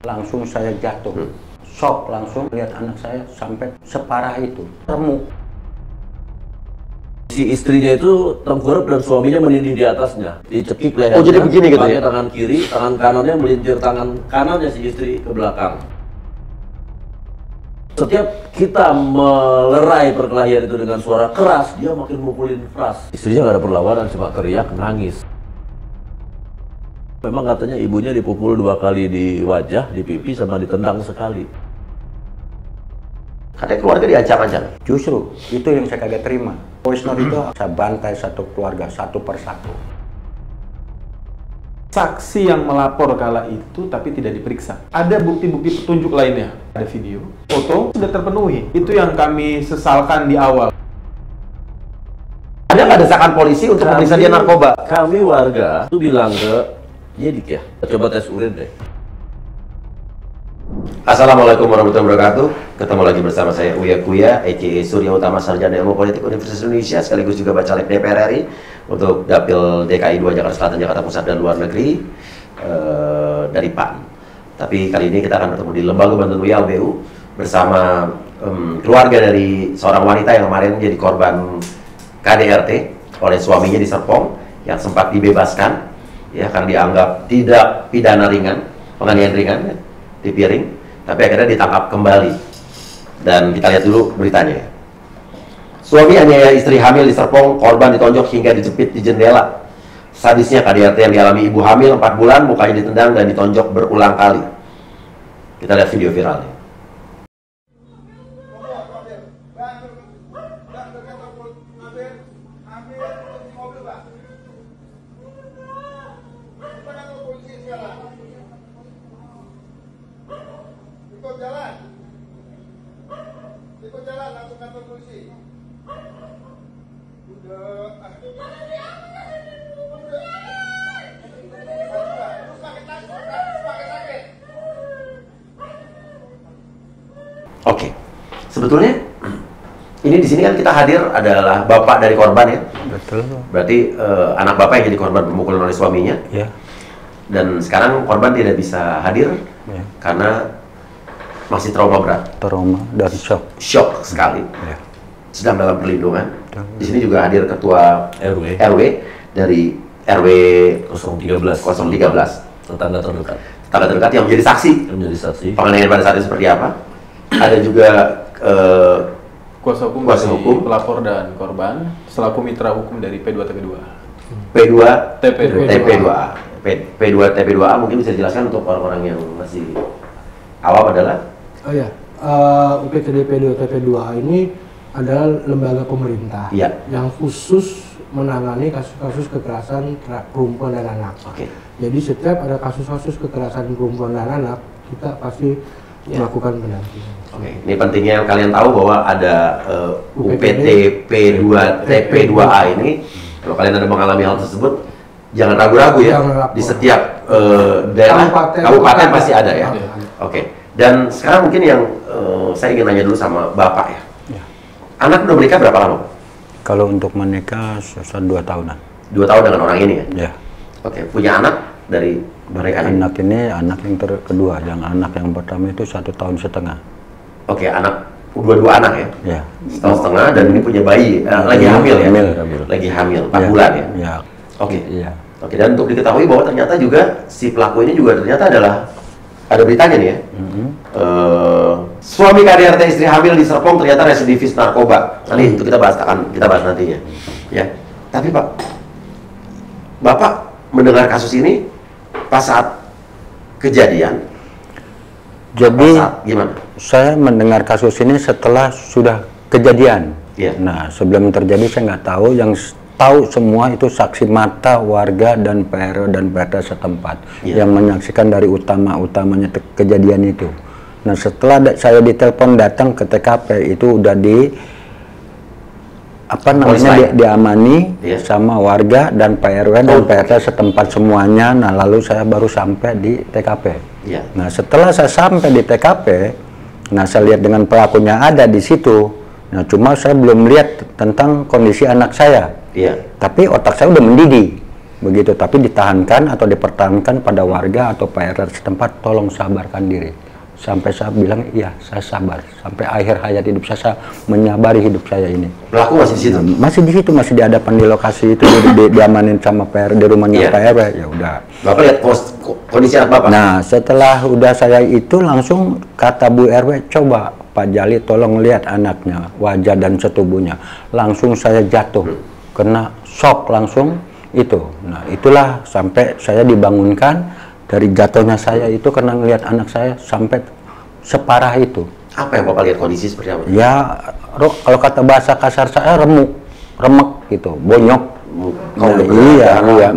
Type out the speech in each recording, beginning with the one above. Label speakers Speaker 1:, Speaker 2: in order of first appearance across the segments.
Speaker 1: Langsung saya jatuh, shock langsung lihat anak saya sampai separah itu, remuk.
Speaker 2: Si istrinya itu tengkurap dan suaminya menindih di atasnya, dicekik lehernya.
Speaker 3: Oh, jadi begini gitu ya?
Speaker 2: Pakai tangan kiri, tangan kanannya melintir tangan kanannya si istri ke belakang. Setiap kita melerai perkelahian itu dengan suara keras, dia makin mukulin keras. Istrinya nggak ada perlawanan, cuma teriak, nangis. Memang katanya ibunya dipukul 2 kali di wajah, di pipi, sama ditendang sekali.
Speaker 3: Katanya keluarga diancam-ancam.
Speaker 1: Justru itu yang saya kagak terima. Voice note itu saya bantai satu keluarga satu persatu.
Speaker 4: Saksi yang melapor kala itu tapi tidak diperiksa. Ada bukti-bukti petunjuk lainnya. Ada video, foto sudah terpenuhi. Itu yang kami sesalkan di awal.
Speaker 3: Ada nggak desakan polisi untuk memeriksa dia narkoba?
Speaker 2: Kami warga itu bilang ke Yedik ya, coba tes urin deh.
Speaker 3: Assalamualaikum warahmatullahi wabarakatuh. Ketemu lagi bersama saya Uya Kuya, a.k.a. Surya Utama, Sarjana Ilmu Politik Universitas Indonesia, sekaligus juga Bacalek DPR RI untuk Dapil DKI 2 Jakarta Selatan, Jakarta Pusat, dan Luar Negeri dari PAN. Tapi kali ini kita akan bertemu di Lembaga Bantuan Uya LBU bersama keluarga dari seorang wanita yang kemarin jadi korban KDRT oleh suaminya di Serpong yang sempat dibebaskan ya karena dianggap tidak pidana ringan, penganiayaan ringan ya, di Piring, tapi akhirnya ditangkap kembali. Dan kita lihat dulu beritanya. Suami aniaya istri hamil di Serpong, korban ditonjok hingga dijepit di jendela. Sadisnya KDRT yang dialami ibu hamil 4 bulan, mukanya ditendang dan ditonjok berulang kali. Kita lihat video viralnya.
Speaker 5: Ikut jalan langsung kantor polisi. Udah.
Speaker 3: Oke. Sebetulnya ini di sini kan kita hadir adalah bapak dari korban ya.
Speaker 1: Betul.
Speaker 3: Berarti anak bapak yang jadi korban pemukulan oleh suaminya.
Speaker 1: Ya.
Speaker 3: Dan sekarang korban tidak bisa hadir
Speaker 1: Ya.
Speaker 3: karena masih trauma berat.
Speaker 1: Trauma dan shock.
Speaker 3: Shock sekali.
Speaker 1: Ya.
Speaker 3: Sedang dalam perlindungan. Di sini juga hadir ketua RW dari RW
Speaker 2: 013 tetangga terdekat.
Speaker 3: tetangga terdekat yang menjadi saksi. Penganiayaan pada saat itu seperti apa? Ada juga
Speaker 4: Kuasa hukum
Speaker 3: Kuasa
Speaker 4: dari
Speaker 3: hukum.
Speaker 4: pelapor dan korban selaku mitra hukum dari P2 TP2.
Speaker 3: P2
Speaker 4: TP2.
Speaker 3: TP2A. P2 TP2A mungkin bisa dijelaskan untuk orang-orang yang masih awam adalah?
Speaker 6: Oh ya, UPTD P2 TP2A ini adalah lembaga pemerintah yang khusus menangani kasus-kasus kekerasan perempuan dan anak. Jadi setiap ada kasus-kasus kekerasan perempuan dan anak, kita pasti melakukan pendampingan.
Speaker 3: Ini pentingnya kalian tahu bahwa ada UPT P2 TP2A ini. Kalau kalian ada mengalami hal tersebut, jangan ragu-ragu ya. Di setiap daerah kabupaten pasti ada ya. Dan sekarang mungkin yang saya ingin nanya dulu sama Bapak ya. Anak udah menikah berapa lama?
Speaker 1: Kalau untuk menikah 2 tahunan.
Speaker 3: 2 tahun dengan orang ini ya?
Speaker 1: Ya.
Speaker 3: Punya anak dari mereka ini?
Speaker 1: Anak ini anak yang kedua, yang anak yang pertama itu 1,5 tahun.
Speaker 3: Anak dua anak ya?
Speaker 1: Ya.
Speaker 3: 1,5 tahun dan ini punya bayi, lagi hamil ya?
Speaker 1: Hamil.
Speaker 3: Lagi hamil, 4 bulan ya?
Speaker 1: Ya. Iya.
Speaker 3: Dan untuk diketahui bahwa ternyata juga si pelaku ini juga ternyata adalah, ada beritanya nih ya, suami KDRT istri hamil di Serpong ternyata residivis narkoba. Nanti itu kita bahas nantinya ya. Tapi Pak, Bapak mendengar kasus ini pas saat kejadian?
Speaker 1: Jadi
Speaker 3: gimana?
Speaker 1: Saya mendengar kasus ini setelah sudah kejadian.
Speaker 3: Iya.
Speaker 1: Nah, sebelum terjadi saya nggak tahu. Yang tahu semua itu saksi mata warga dan PRO dan PRT setempat yang menyaksikan dari utamanya kejadian itu. Nah, setelah saya ditelepon datang ke TKP itu udah diamani sama warga dan PRW dan PRT setempat semuanya. Nah, lalu saya baru sampai di TKP. Nah, setelah saya sampai di TKP, nah saya lihat dengan pelakunya ada di situ. Nah, cuma saya belum lihat tentang kondisi anak saya. Tapi otak saya udah mendidih. begitu. Tapi ditahankan atau dipertahankan pada warga atau PRR setempat, tolong sabarkan diri. Sampai saya bilang, iya saya sabar. Sampai akhir hayat hidup saya menyabari hidup saya ini.
Speaker 3: Pelaku masih di situ?
Speaker 1: Masih di situ, masih di hadapan di lokasi itu, diamanin sama PR, di rumahnya PRW, ya udah.
Speaker 3: Bapak lihat kondisi anak Bapak?
Speaker 1: Nah, setelah udah saya itu langsung kata Bu RW, coba Pak Jali tolong lihat anaknya, wajah dan setubuhnya. Langsung saya jatuh, kena shock langsung itu. Nah, itulah sampai saya dibangunkan. Dari jatuhnya saya itu karena ngelihat anak saya sampai separah itu.
Speaker 3: Apa yang Bapak lihat, kondisi seperti apa?
Speaker 1: Ya, kalau kata bahasa kasar saya remek gitu, bonyok. Nah, iya.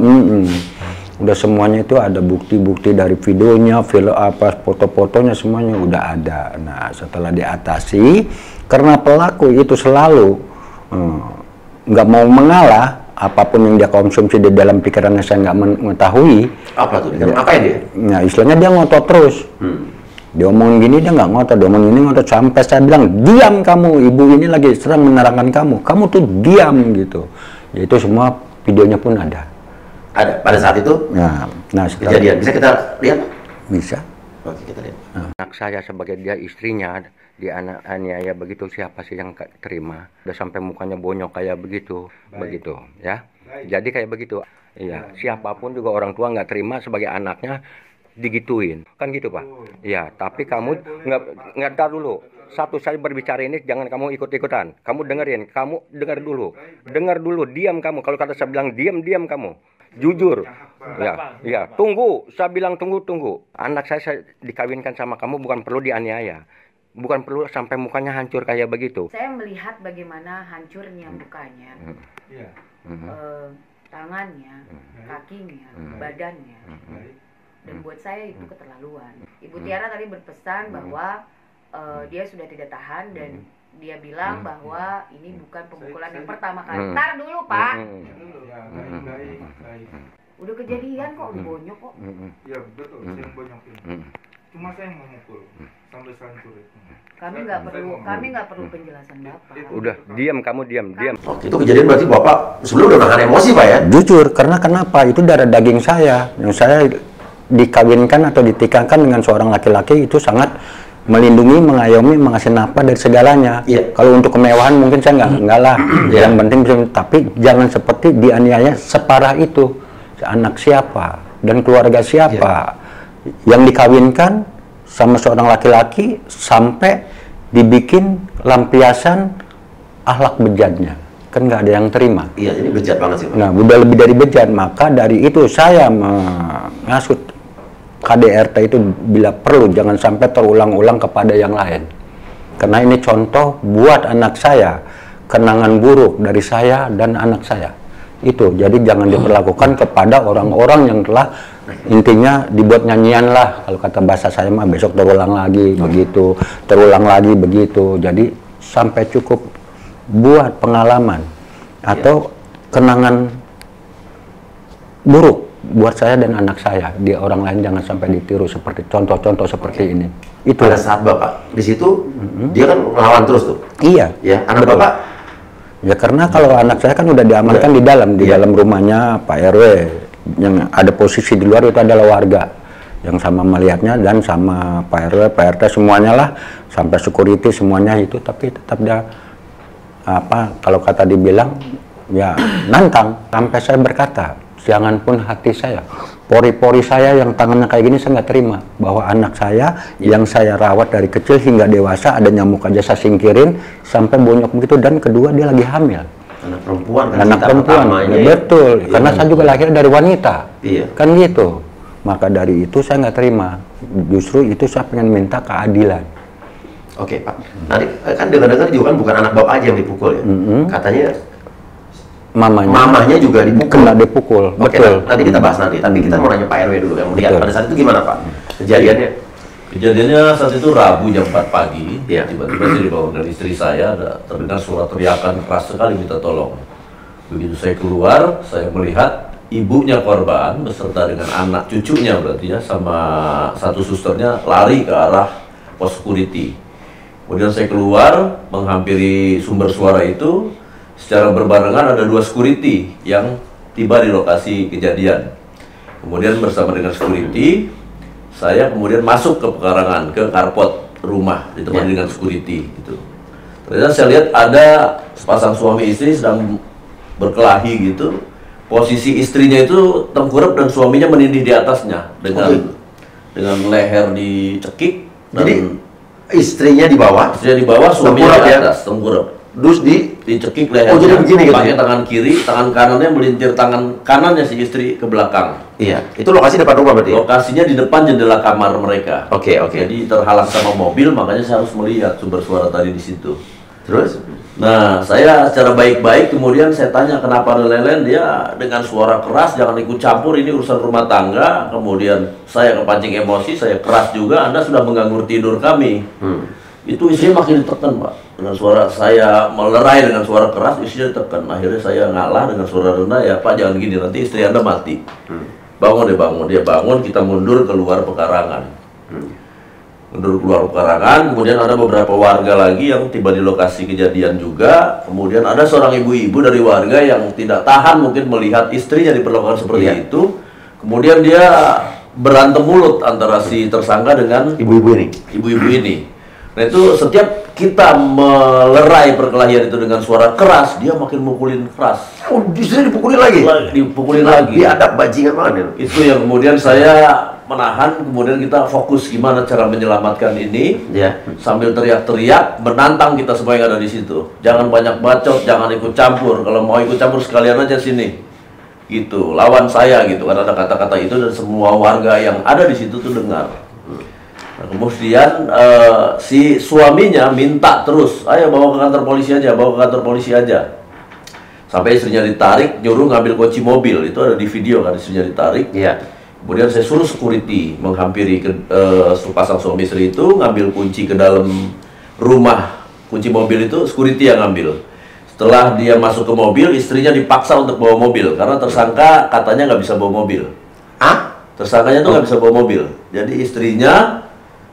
Speaker 1: Udah semuanya itu ada bukti-bukti dari videonya, foto-fotonya semuanya udah ada. Nah, setelah diatasi, karena pelaku itu selalu nggak mau mengalah. Apapun yang dia konsumsi di dalam pikirannya saya nggak mengetahui.
Speaker 3: Apa tuh? Apa dia?
Speaker 1: Nah, istilahnya dia ngotot terus. Dia omongin gini, dia nggak ngotot. Dia omongin ini ngotot. Sampai saya bilang, diam kamu. Ibu ini lagi sedang menerangkan kamu. Kamu tuh diam gitu. Ya itu semua videonya pun ada.
Speaker 3: Ada? Pada saat itu?
Speaker 1: Nah
Speaker 3: kejadian. Bisa kita lihat?
Speaker 1: Bisa.
Speaker 3: Oke, kita lihat.
Speaker 1: Anak saya sebagai dia istrinya, dia anak aniaya begitu, siapa sih yang terima? Udah sampai mukanya bonyok kayak begitu, begitu ya. Jadi kayak begitu. Iya, siapapun juga orang tua nggak terima sebagai anaknya digituin, kan gitu Pak. Iya, tapi kamu nggak tahu dulu. Satu, saya berbicara ini jangan kamu ikut-ikutan. Kamu dengerin, kamu dengar dulu, diam kamu. Kalau kata saya bilang diam kamu. Jujur, ya, tunggu. Saya bilang tunggu. Anak saya dikawinkan sama kamu bukan perlu dianiaya, bukan perlu sampai mukanya hancur kayak begitu.
Speaker 7: Saya melihat bagaimana hancurnya mukanya, tangannya, kakinya, badannya, dan buat saya itu keterlaluan. Ibu Tiara tadi berpesan bahwa dia sudah tidak tahan dan dia bilang bahwa ini bukan pemukulan yang pertama kali. Ntar dulu Pak. Udah kejadian kok, udah bonyok kok.
Speaker 4: Ya betul, saya bonyokin. Cuma saya mau mukul sampai hancur itu.
Speaker 7: Kami nggak perlu penjelasan Bapak.
Speaker 1: Udah, diam kamu, diam.
Speaker 3: Oke, itu kejadian berarti Bapak sebelum udah nahan emosi Pak ya?
Speaker 1: Jujur, karena kenapa? Itu darah daging saya. Yang saya dikawinkan atau ditikahkan dengan seorang laki-laki itu sangat melindungi, mengayomi, mengasih nafkah dari segalanya. Kalau untuk kemewahan mungkin saya enggak lah. Yang penting tapi jangan seperti dianiaya separah itu. Anak siapa dan keluarga siapa yang dikawinkan sama seorang laki-laki sampai dibikin lampiasan akhlak bejatnya. Kan nggak ada yang terima.
Speaker 3: Iya, ini bejat banget sih Pak.
Speaker 1: Nah, udah lebih dari bejat. Maka dari itu saya mengasut KDRT itu bila perlu jangan sampai terulang-ulang kepada yang lain. Karena ini contoh buat anak saya, kenangan buruk dari saya dan anak saya. Itu, jadi jangan diperlakukan kepada orang-orang yang telah intinya dibuat nyanyian lah. Kalau kata bahasa saya mah besok terulang lagi begitu, terulang lagi begitu. Jadi sampai cukup buat pengalaman atau kenangan buruk buat saya dan anak saya, di orang lain jangan sampai ditiru seperti contoh-contoh seperti ini. Itu
Speaker 3: pada saat Bapak di situ, dia kan melawan terus tuh.
Speaker 1: Iya.
Speaker 3: Ya, anak Bapak.
Speaker 1: Ya karena kalau anak saya kan udah diamankan di dalam rumahnya Pak RW, yang ada posisi di luar itu adalah warga yang sama melihatnya dan sama Pak RW, Pak RT semuanya lah, sampai security semuanya itu, tapi tetap dia kalau kata dibilang ya nantang. Sampai saya berkata, jangan pun hati saya, pori-pori saya yang tangannya kayak gini saya nggak terima bahwa anak saya yang saya rawat dari kecil hingga dewasa ada nyamuk aja saya singkirin sampai bonyok begitu, dan kedua dia lagi hamil.
Speaker 3: Anak perempuan kan?
Speaker 1: Anak perempuan, betul.
Speaker 3: Ya,
Speaker 1: karena saya juga lahir dari wanita, kan gitu. Maka dari itu saya nggak terima. Justru itu saya pengen minta keadilan.
Speaker 3: Oke Pak, nanti kan dengar-dengar juga kan bukan anak Bapak aja yang dipukul ya? Katanya mamanya juga dipukul.
Speaker 1: Kena dipukul.
Speaker 3: Oke,
Speaker 1: betul.
Speaker 3: Nanti kita bahas nanti. Tapi kita mau nanya Pak RW dulu yang melihat pada saat itu gimana Pak kejadiannya?
Speaker 2: Kejadiannya saat itu Rabu jam 4 pagi. Tiba-tiba saya dibangun dari istri saya, ada terdengar suara teriakan keras sekali minta tolong. Begitu saya keluar, saya melihat ibunya korban beserta dengan anak cucunya berarti ya, sama satu susternya lari ke arah pos security. Kemudian saya keluar menghampiri sumber suara itu. Secara berbarengan ada dua security yang tiba di lokasi kejadian. Kemudian bersama dengan security, saya kemudian masuk ke pekarangan, ke carport rumah, ditemani dengan security gitu. Ternyata saya lihat ada sepasang suami istri sedang berkelahi gitu. Posisi istrinya itu tengkurap dan suaminya menindih di atasnya dengan leher dicekik.
Speaker 3: Jadi istrinya di bawah,
Speaker 2: suaminya di atas, tengkurap.
Speaker 3: Dus
Speaker 2: dicekik lehernya.
Speaker 3: Oh, jadi begini gitu.
Speaker 2: Pakai tangan kiri, tangan kanannya melintir tangan kanannya si istri ke belakang.
Speaker 3: Iya. Itu lokasi depan rumah berarti?
Speaker 2: Lokasinya di depan jendela kamar mereka.
Speaker 3: Oke.
Speaker 2: Jadi terhalang sama mobil, makanya saya harus melihat sumber suara tadi di situ.
Speaker 3: Terus?
Speaker 2: Nah, saya secara baik-baik kemudian saya tanya kenapa lelen, dia dengan suara keras, jangan ikut campur, ini urusan rumah tangga. Kemudian saya kepancing emosi, saya keras juga, Anda sudah mengganggu tidur kami. Itu istrinya makin ditekan, Pak. Dengan suara saya melerai dengan suara keras, istrinya ditekan. Akhirnya saya ngalah dengan suara rendah, ya Pak jangan gini, nanti istri Anda mati. Bangun. Dia bangun, kita mundur keluar pekarangan. Mundur keluar pekarangan, kemudian ada beberapa warga lagi yang tiba di lokasi kejadian juga. Kemudian ada seorang ibu-ibu dari warga yang tidak tahan mungkin melihat istrinya diperlakukan seperti itu. Kemudian dia berantem mulut antara si tersangka dengan ibu-ibu ini. Nah itu setiap kita melerai perkelahian itu dengan suara keras, dia makin mukulin keras.
Speaker 3: Oh, istrinya dipukulin lagi?
Speaker 2: Dipukulin lagi.
Speaker 3: Diadap bajingan banget.
Speaker 2: Itu yang kemudian saya menahan, kemudian kita fokus gimana cara menyelamatkan ini, sambil teriak-teriak, menantang kita semua yang ada di situ. Jangan banyak bacot, jangan ikut campur. Kalau mau ikut campur sekalian aja sini. Gitu, lawan saya gitu. Karena ada kata-kata itu dan semua warga yang ada di situ tuh dengar. Nah, kemudian si suaminya minta terus, ayo bawa ke kantor polisi aja, sampai istrinya ditarik, nyuruh ngambil kunci mobil. Itu ada di video kan, istrinya ditarik. Kemudian saya suruh security menghampiri sepasang suami istri itu, ngambil kunci ke dalam rumah. Kunci mobil itu security yang ngambil. Setelah dia masuk ke mobil, istrinya dipaksa untuk bawa mobil karena tersangka katanya nggak bisa bawa mobil. Tersangkanya tuh nggak bisa bawa mobil. Jadi istrinya,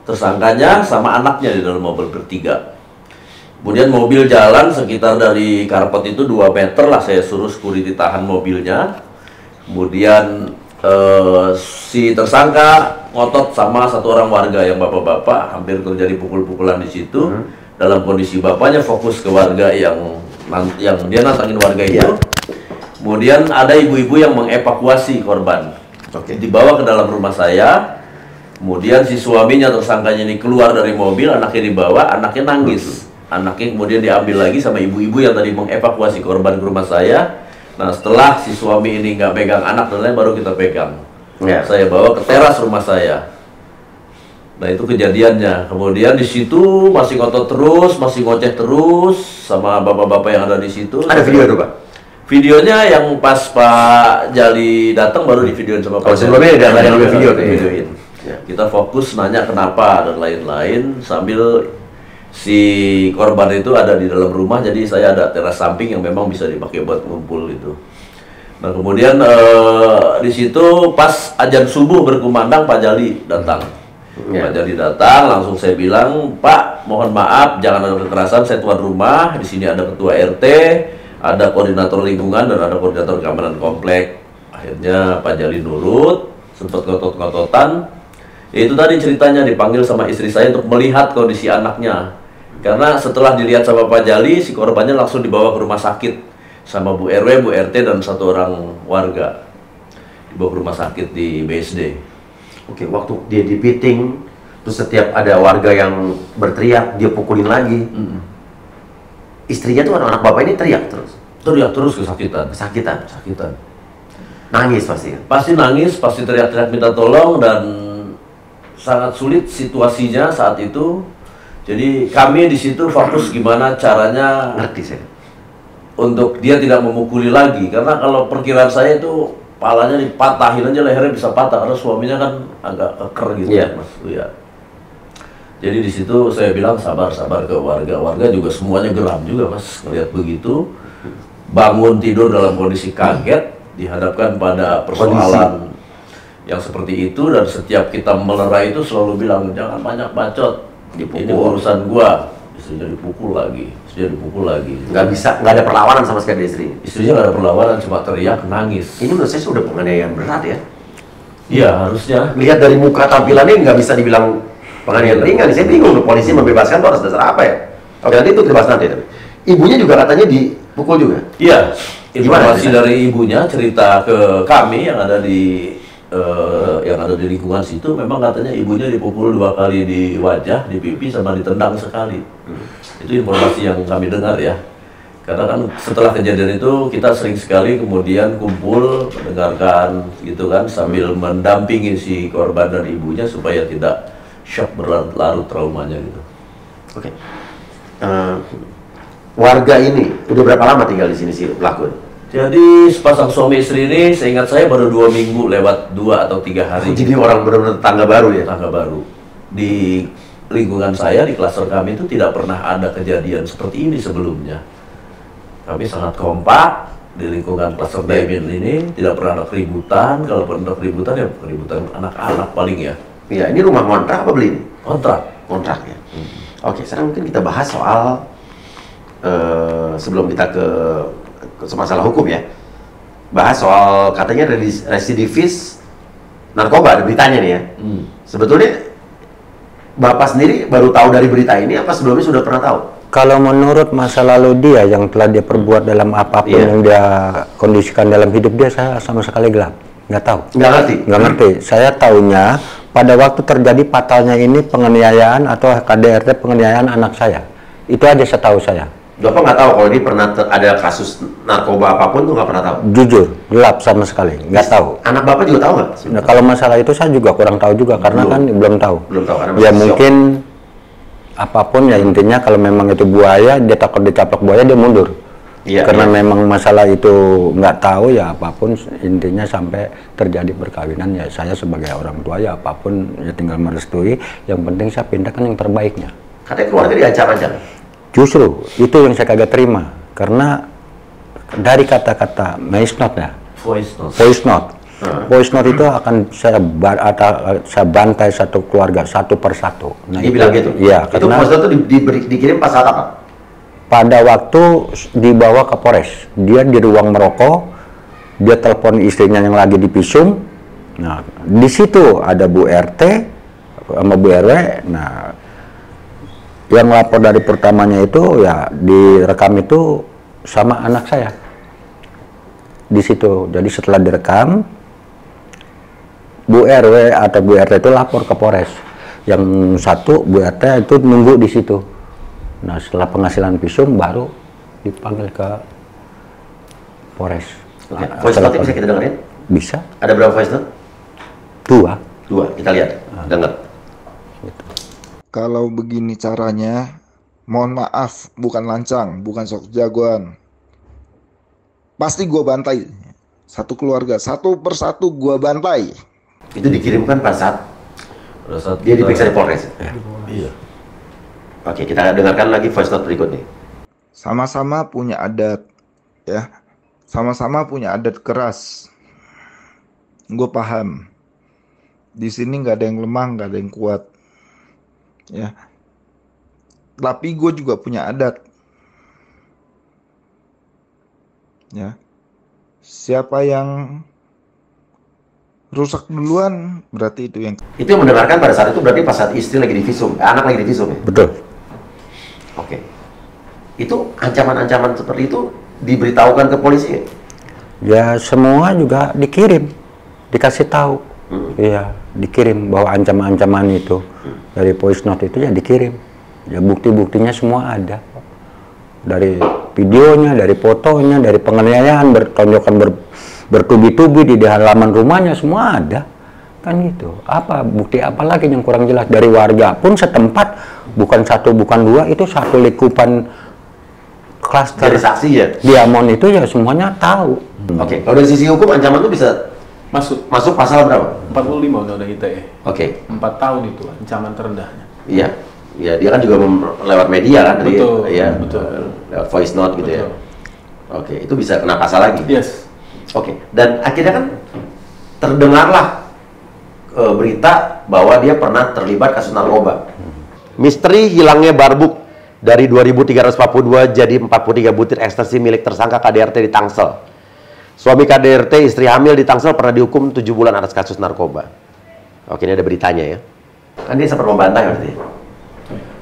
Speaker 2: tersangkanya sama anaknya di dalam mobil bertiga. Kemudian mobil jalan sekitar dari karpet itu 2 meter lah, saya suruh security tahan mobilnya. Kemudian si tersangka ngotot sama satu orang warga yang bapak-bapak, hampir terjadi pukul-pukulan di situ. Dalam kondisi bapaknya fokus ke warga yang dia nantangin warga itu. Kemudian ada ibu-ibu yang mengevakuasi korban. Dibawa ke dalam rumah saya. Kemudian si suaminya tersangkanya ini keluar dari mobil, anaknya dibawa, anaknya nangis. Anaknya kemudian diambil lagi sama ibu-ibu yang tadi mengevakuasi korban ke rumah saya. Nah setelah si suami ini nggak pegang anak dan lain, baru kita pegang. Saya bawa ke teras rumah saya. Nah itu kejadiannya. Kemudian di situ masih ngotot terus, masih ngoceh terus sama bapak-bapak yang ada di situ.
Speaker 3: Ada video itu Pak?
Speaker 2: Videonya yang pas Pak Jali datang baru di videoin sama Pak.
Speaker 3: Sebelumnya ada yang video tuh.
Speaker 2: Videoin. Kita fokus nanya kenapa dan lain-lain sambil si korban itu ada di dalam rumah. Jadi saya ada teras samping yang memang bisa dipakai buat ngumpul itu. Nah kemudian di situ pas azan subuh berkumandang Pak Jali datang. Pak Jali datang, langsung saya bilang, Pak mohon maaf jangan ada kekerasan, saya tuan rumah, di sini ada ketua RT, ada koordinator lingkungan dan ada koordinator keamanan komplek. Akhirnya Pak Jali nurut, sempat ngotot-ngototan. Ya itu tadi ceritanya, dipanggil sama istri saya untuk melihat kondisi anaknya. Karena setelah dilihat sama Pak Jali, si korbannya langsung dibawa ke rumah sakit sama Bu RW, Bu RT, dan satu orang warga. Dibawa ke rumah sakit di BSD.
Speaker 3: Oke, waktu dia dipiting, terus setiap ada warga yang berteriak, dia pukulin lagi. Istrinya tuh anak bapak ini teriak terus?
Speaker 2: Teriak terus, kesakitan.
Speaker 3: Kesakitan? Nangis pasti kan?
Speaker 2: Pasti nangis, pasti teriak-teriak minta tolong, dan sangat sulit situasinya saat itu. Jadi kami di situ fokus gimana caranya untuk dia tidak memukuli lagi, karena kalau perkiraan saya itu palanya dipatahin aja, lehernya bisa patah karena suaminya kan agak keker gitu Mas. Jadi di situ saya bilang sabar ke warga juga semuanya geram juga Mas ngelihat begitu, bangun tidur dalam kondisi kaget dihadapkan pada persoalan yang seperti itu. Dan setiap kita melerai itu selalu bilang jangan banyak bacot, ini urusan gua, istrinya dipukul lagi,
Speaker 3: Nggak bisa, nggak ada perlawanan sama sekali istri.
Speaker 2: Istrinya nggak ada perlawanan, cuma teriak, nangis.
Speaker 3: Ini menurut saya sudah penganiayaan berat ya.
Speaker 2: Iya, harusnya.
Speaker 3: Lihat dari muka tampilannya nggak bisa dibilang penganiayaan ringan. Saya bingung, polisi membebaskan itu atas dasar apa ya? Oke, nanti itu dibahas nanti. Ibunya juga katanya dipukul juga.
Speaker 2: Iya, informasi
Speaker 3: Gimana,
Speaker 2: dari ibunya cerita ke kami yang ada di lingkungan situ, memang katanya ibunya dipukul 2 kali di wajah, di pipi, sama ditendang sekali. Itu informasi yang kami dengar ya. Karena kan setelah kejadian itu kita sering sekali kemudian kumpul mendengarkan gitu kan, sambil mendampingi si korban dan ibunya supaya tidak shock berlarut traumanya gitu.
Speaker 3: Oke. Warga ini udah berapa lama tinggal di sini sih pelaku?
Speaker 2: Jadi sepasang suami istri ini, seingat saya baru 2 minggu lewat 2 atau 3 hari.
Speaker 3: Jadi orang benar-benar tangga baru ya?
Speaker 2: Tangga baru. Di lingkungan saya, di klaster kami itu tidak pernah ada kejadian seperti ini sebelumnya. Kami sangat kompak di lingkungan klaster Daimin ini, tidak pernah ada keributan. Kalau pernah ada keributan ya keributan anak-anak paling ya.
Speaker 3: Iya, ini rumah kontrak apa beli?
Speaker 2: Kontrak
Speaker 3: ya. Oke, sekarang mungkin kita bahas soal sebelum kita ke masalah hukum ya. Bahas soal katanya residivis narkoba, ada beritanya nih ya. Sebetulnya Bapak sendiri baru tahu dari berita ini apa sebelumnya sudah pernah tahu?
Speaker 1: Kalau menurut masa lalu dia yang telah dia perbuat dalam apapun yang dia kondisikan dalam hidup dia, saya sama sekali gelap, nggak tahu. Nggak ngerti. Saya taunya pada waktu terjadi fatalnya ini penganiayaan atau KDRT penganiayaan anak saya. Itu aja setahu saya.
Speaker 3: Bapak nggak tahu kalau ini pernah ada kasus narkoba apapun tuh nggak pernah tahu?
Speaker 1: Jujur, gelap sama sekali, nggak tahu.
Speaker 3: Anak Bapak juga tahu nggak?
Speaker 1: Nah, kalau masalah itu saya juga kurang tahu juga, karena kan belum tahu. Ya mungkin apapun ya, intinya kalau memang itu buaya, dia takut dicaplok buaya, dia mundur. Karena memang masalah itu nggak tahu ya, apapun intinya sampai terjadi perkawinan ya, saya sebagai orang tua ya apapun ya tinggal merestui. Yang penting saya pindahkan yang terbaiknya.
Speaker 3: Katanya keluarga diancam-ancam.
Speaker 1: Justru itu yang saya kagak terima, karena dari kata-kata voice note itu akan saya bantai satu keluarga satu persatu.
Speaker 3: Nah, dia bilang gitu?
Speaker 1: Iya,
Speaker 3: itu voice note itu dikirim pas saat apa?
Speaker 1: Pada waktu dibawa ke Polres, dia di ruang merokok, dia telepon istrinya yang lagi di Pisum. Nah, di situ ada Bu RT sama Bu RW. Nah, yang lapor dari pertamanya itu ya direkam itu sama anak saya di situ. Jadi setelah direkam, Bu RW atau Bu RT itu lapor ke Polres. Yang satu Bu RT itu nunggu di situ. Nah, setelah penghasilan visum baru dipanggil ke Polres.
Speaker 3: Voice note bisa kita dengerin?
Speaker 1: Bisa.
Speaker 3: Ada berapa voice note?
Speaker 1: 2.
Speaker 3: Kita lihat, dengar.
Speaker 8: Kalau begini caranya, mohon maaf, bukan lancang, bukan sok jagoan. Pasti gua bantai. Satu keluarga, satu persatu gua bantai.
Speaker 3: Itu dikirimkan pada saat dia diperiksa di Polres.
Speaker 2: Iya.
Speaker 3: Oke, kita dengarkan lagi voice note berikutnya.
Speaker 8: Sama-sama punya adat, ya. Sama-sama punya adat keras. Gue paham. Di sini nggak ada yang lemah, nggak ada yang kuat. Ya, tapi gue juga punya adat. Ya, siapa yang rusak duluan berarti itu yang.
Speaker 3: Itu yang mendengarkan pada saat itu berarti pas saat istri lagi di visum, anak lagi di visum ya?
Speaker 1: Betul.
Speaker 3: Oke. Itu ancaman-ancaman seperti itu diberitahukan ke polisi ya?
Speaker 1: Ya semua juga dikirim, dikasih tahu. Iya, dikirim bahwa ancaman-ancaman itu dari voice note itu ya dikirim. Ya bukti-buktinya semua ada. Dari videonya, dari fotonya, dari penganiayaan, bertonjokan bertubi-tubi di halaman rumahnya semua ada. Kan gitu. Apa bukti apa lagi yang kurang jelas dari warga pun setempat, bukan satu bukan dua, itu satu likupan klaster
Speaker 3: saksi ya.
Speaker 1: Diamond itu ya semuanya tahu.
Speaker 3: Oke, kalau dari sisi hukum ancaman itu bisa masuk pasal berapa?
Speaker 4: 45 Undang-Undang ITE.
Speaker 3: Oke.
Speaker 4: 4 tahun itu ancaman terendahnya.
Speaker 3: Iya. Ya, dia kan juga lewat media kan,
Speaker 4: betul,
Speaker 3: ya,
Speaker 4: betul.
Speaker 3: Lewat voice note gitu ya. Oke, itu bisa kena pasal lagi.
Speaker 4: Yes.
Speaker 3: Oke, dan akhirnya kan terdengarlah berita bahwa dia pernah terlibat kasus narkoba. Misteri hilangnya barbuk dari 2.342 jadi 43 butir ekstasi milik tersangka KDRT di Tangsel. Suami KDRT, istri hamil di Tangsel pernah dihukum 7 bulan atas kasus narkoba. Oke, ini ada beritanya ya. Kan dia sempat membantah ya berarti?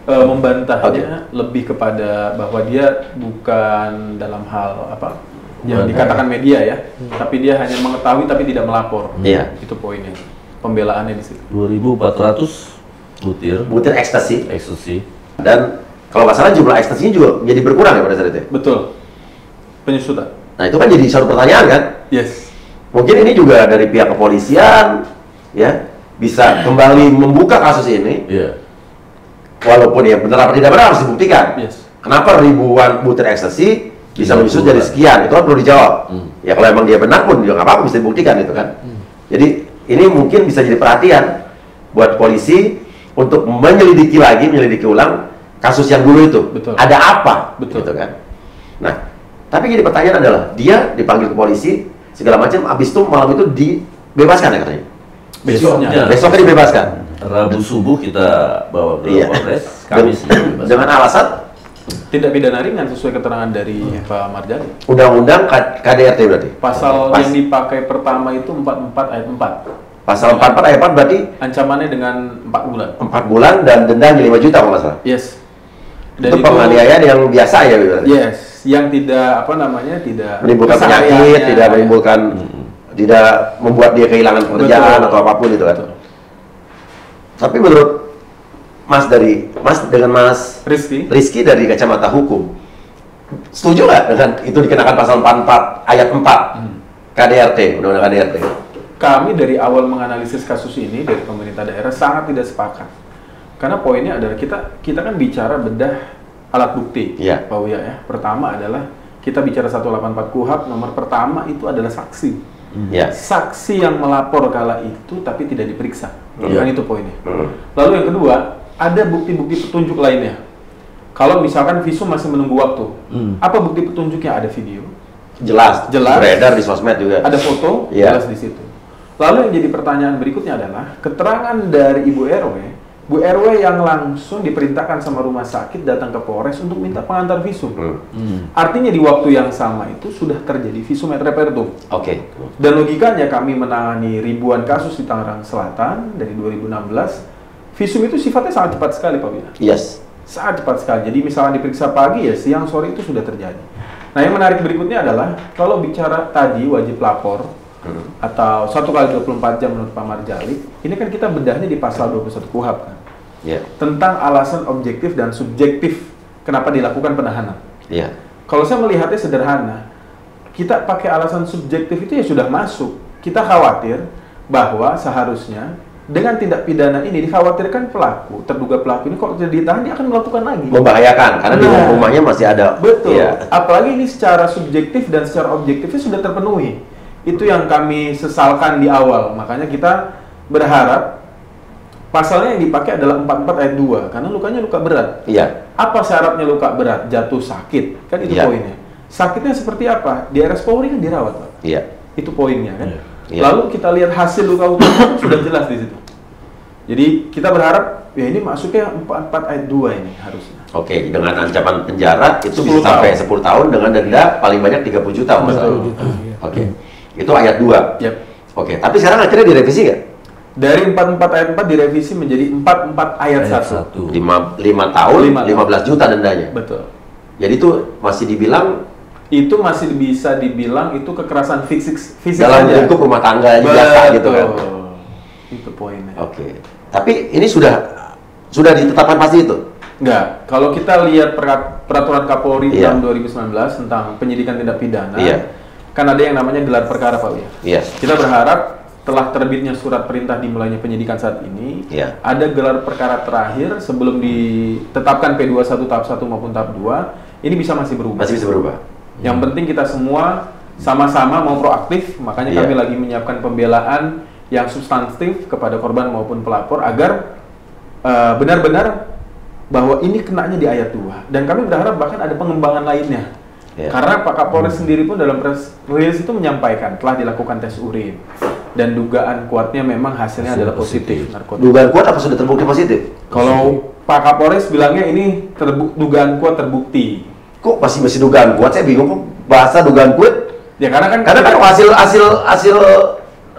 Speaker 4: Membantahnya lebih kepada bahwa dia bukan dalam hal apa yang dikatakan media ya, tapi dia hanya mengetahui tapi tidak melapor.
Speaker 3: Iya.
Speaker 4: Itu poinnya. Pembelaannya di situ.
Speaker 2: 2.400 butir
Speaker 3: ekstasi.
Speaker 2: Dan
Speaker 3: kalau nggak salah jumlah ekstasinya juga jadi berkurang ya pada saat itu?
Speaker 4: Betul. Penyusutan.
Speaker 3: Nah itu kan jadi suatu pertanyaan kan?
Speaker 4: Yes.
Speaker 3: Mungkin ini juga dari pihak kepolisian ya bisa kembali membuka kasus ini.
Speaker 2: Iya.
Speaker 3: Walaupun ya benar apa tidak benar harus dibuktikan.
Speaker 4: Yes.
Speaker 3: Kenapa ribuan butir ekstasi bisa menyusut jadi sekian? Itu kan perlu dijawab. Ya kalau emang dia benar pun juga nggak apa-apa bisa dibuktikan itu kan. Jadi ini mungkin bisa jadi perhatian buat polisi untuk menyelidiki ulang kasus yang dulu itu.
Speaker 4: Betul.
Speaker 3: Ada apa?
Speaker 4: Betul.
Speaker 3: Gitu kan. Nah, tapi jadi pertanyaan adalah dia dipanggil ke polisi segala macam, abis itu malam itu dibebaskan ya katanya. Besoknya dibebaskan.
Speaker 2: Rabu subuh kita bawa ke Polres, Kamis
Speaker 3: dengan alasan
Speaker 4: tidak pidana ringan sesuai keterangan dari Pak Marjali.
Speaker 3: Undang-undang KDRT berarti.
Speaker 4: Pasal yang dipakai pertama itu 44 ayat 4.
Speaker 3: Pasal 44 ayat 4 berarti
Speaker 4: ancamannya dengan 4 bulan.
Speaker 3: 4 bulan dan dendanya 5 juta kalau nggak salah.
Speaker 4: Yes.
Speaker 3: Dan itu penganiayaan yang biasa ya berarti.
Speaker 4: Yes, yang tidak tidak
Speaker 3: menimbulkan penyakit, tidak menimbulkan tidak membuat dia kehilangan pekerjaan atau apapun itu kan. Tapi menurut Mas dengan Mas Rizky dari kacamata hukum, setuju nggak dengan itu dikenakan pasal 44 ayat 4 KDRT, undang-undang KDRT?
Speaker 4: Kami dari awal menganalisis kasus ini dari pemerintah daerah sangat tidak sepakat. Karena poinnya adalah kita kan bicara bedah alat bukti, Pak Uya ya. Pertama adalah kita bicara 184 KUHP, nomor pertama itu adalah saksi. Saksi yang melapor kala itu tapi tidak diperiksa. Kan itu poinnya. Lalu yang kedua, ada bukti-bukti petunjuk lainnya. Kalau misalkan visum masih menunggu waktu, apa bukti petunjuknya? Ada video.
Speaker 3: Jelas. Beredar di sosmed juga.
Speaker 4: Ada foto, jelas di situ. Lalu yang jadi pertanyaan berikutnya adalah keterangan dari Ibu RW yang langsung diperintahkan sama rumah sakit datang ke Polres untuk minta pengantar visum. Artinya di waktu yang sama itu sudah terjadi visum et repertum. Dan logikanya kami menangani ribuan kasus di Tangerang Selatan dari 2016. Visum itu sifatnya sangat cepat sekali, Pak Bina.
Speaker 3: Yes.
Speaker 4: Sangat cepat sekali. Jadi misalnya diperiksa pagi ya siang sore itu sudah terjadi. Nah yang menarik berikutnya adalah kalau bicara tadi wajib lapor atau 1 kali 24 jam menurut Pak Marjali, ini kan kita bedahnya di pasal 21 KUHP kan. Tentang alasan objektif dan subjektif kenapa dilakukan penahanan. Kalau saya melihatnya sederhana, kita pakai alasan subjektif itu ya sudah masuk. Kita khawatir bahwa seharusnya dengan tindak pidana ini dikhawatirkan terduga pelaku ini kalau tidak ditahan dia akan melakukan lagi.
Speaker 3: Membahayakan karena di rumahnya masih ada.
Speaker 4: Betul. Apalagi ini secara subjektif dan secara objektifnya sudah terpenuhi. Itu yang kami sesalkan di awal. Makanya kita berharap pasalnya yang dipakai adalah 44 ayat 2 karena lukanya luka berat. Apa syaratnya luka berat? Jatuh sakit. Kan itu poinnya. Sakitnya seperti apa? Di RS Polri kan dirawat, Pak. Itu poinnya kan. Lalu kita lihat hasil luka-luka sudah jelas di situ. Jadi kita berharap ya ini masuknya 44 ayat 2 ini harusnya.
Speaker 3: Dengan ancaman penjara itu bisa sampai 10 tahun dengan denda paling banyak 30 juta. Itu ayat 2. Tapi sekarang akhirnya direvisi nggak?
Speaker 4: Dari 44 ayat 4 direvisi menjadi 44 ayat 1.
Speaker 3: 5 tahun, 15 juta dendanya.
Speaker 4: Betul.
Speaker 3: Jadi itu masih dibilang
Speaker 4: bisa dibilang itu kekerasan fisik
Speaker 3: dalam lingkup rumah tangga biasa gitu kan.
Speaker 4: Itu poinnya.
Speaker 3: Tapi ini sudah ditetapkan pasti itu?
Speaker 4: Enggak. Kalau kita lihat peraturan Kapolri tahun 2019 tentang penyidikan tindak pidana, kan ada yang namanya gelar perkara, Pak Wia. Kita berharap setelah terbitnya surat perintah dimulainya penyidikan saat ini, ada gelar perkara terakhir sebelum ditetapkan P21 tahap 1 maupun tahap 2, ini masih berubah.
Speaker 3: Masih bisa berubah.
Speaker 4: Yang penting kita semua sama-sama mau proaktif, makanya kami lagi menyiapkan pembelaan yang substantif kepada korban maupun pelapor agar benar-benar bahwa ini kenanya di ayat 2. Dan kami berharap bahkan ada pengembangan lainnya. Karena Pak Kapolres sendiri pun dalam press release itu menyampaikan telah dilakukan tes urin dan dugaan kuatnya memang hasilnya adalah positif narkotika.
Speaker 3: Dugaan kuat apa sudah terbukti positif?
Speaker 4: Kalau Pak Kapolres bilangnya ini dugaan kuat terbukti.
Speaker 3: Kok masih dugaan kuat? Saya bingung kok bahasa dugaan kuat.
Speaker 4: Ya karena kan
Speaker 3: hasil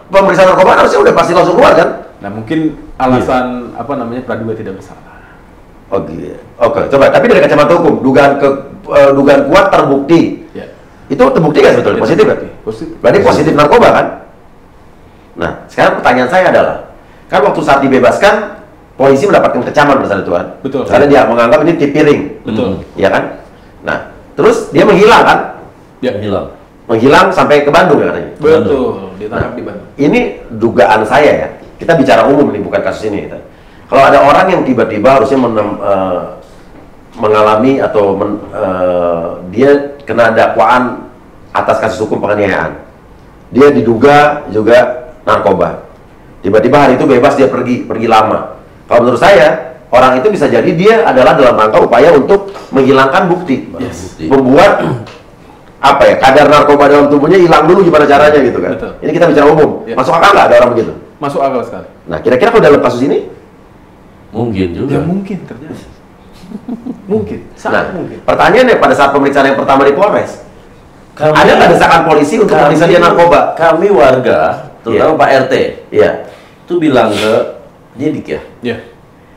Speaker 3: pemeriksaan narkoba harusnya udah pasti langsung keluar kan?
Speaker 4: Nah mungkin alasan praduga tidak bersalah.
Speaker 3: Oke, coba. Tapi dari kacamata hukum, dugaan kuat terbukti.
Speaker 4: Ya.
Speaker 3: Itu terbukti kan sebetulnya? Positif kan?
Speaker 4: Positif.
Speaker 3: Berarti positif narkoba kan? Nah, sekarang pertanyaan saya adalah, kan waktu saat dibebaskan, polisi mendapatkan kecaman pada saat itu kan?
Speaker 4: Betul.
Speaker 3: Karena dia menganggap ini tip piring.
Speaker 4: Betul.
Speaker 3: Iya kan? Nah, terus dia menghilang kan?
Speaker 4: Ya.
Speaker 3: Menghilang sampai ke Bandung ya katanya?
Speaker 4: Betul, ditangkap di Bandung.
Speaker 3: Ini dugaan saya ya, kita bicara umum nih, bukan kasus ini. Kalau ada orang yang tiba-tiba harusnya mengalami atau dia kena dakwaan atas kasus hukum penganiayaan, dia diduga juga narkoba, tiba-tiba hari itu bebas, dia pergi lama. Kalau menurut saya, orang itu bisa jadi dia adalah dalam rangka upaya untuk menghilangkan bukti, membuat kadar narkoba dalam tubuhnya hilang dulu, gimana caranya gitu kan. Betul. Ini kita bicara umum. Masuk akal nggak ada orang begitu?
Speaker 4: Masuk akal sekali.
Speaker 3: Nah, kira-kira kalau dalam kasus ini
Speaker 2: mungkin juga.
Speaker 4: Ya mungkin terjadi. Mungkin. Sangat mungkin.
Speaker 3: Pertanyaannya pada saat pemeriksaan yang pertama di Polres, ada nggak desakan polisi untuk memeriksa dia narkoba?
Speaker 2: Kami warga, terutama Pak RT, itu bilang ke penyidik ya.
Speaker 4: Iya.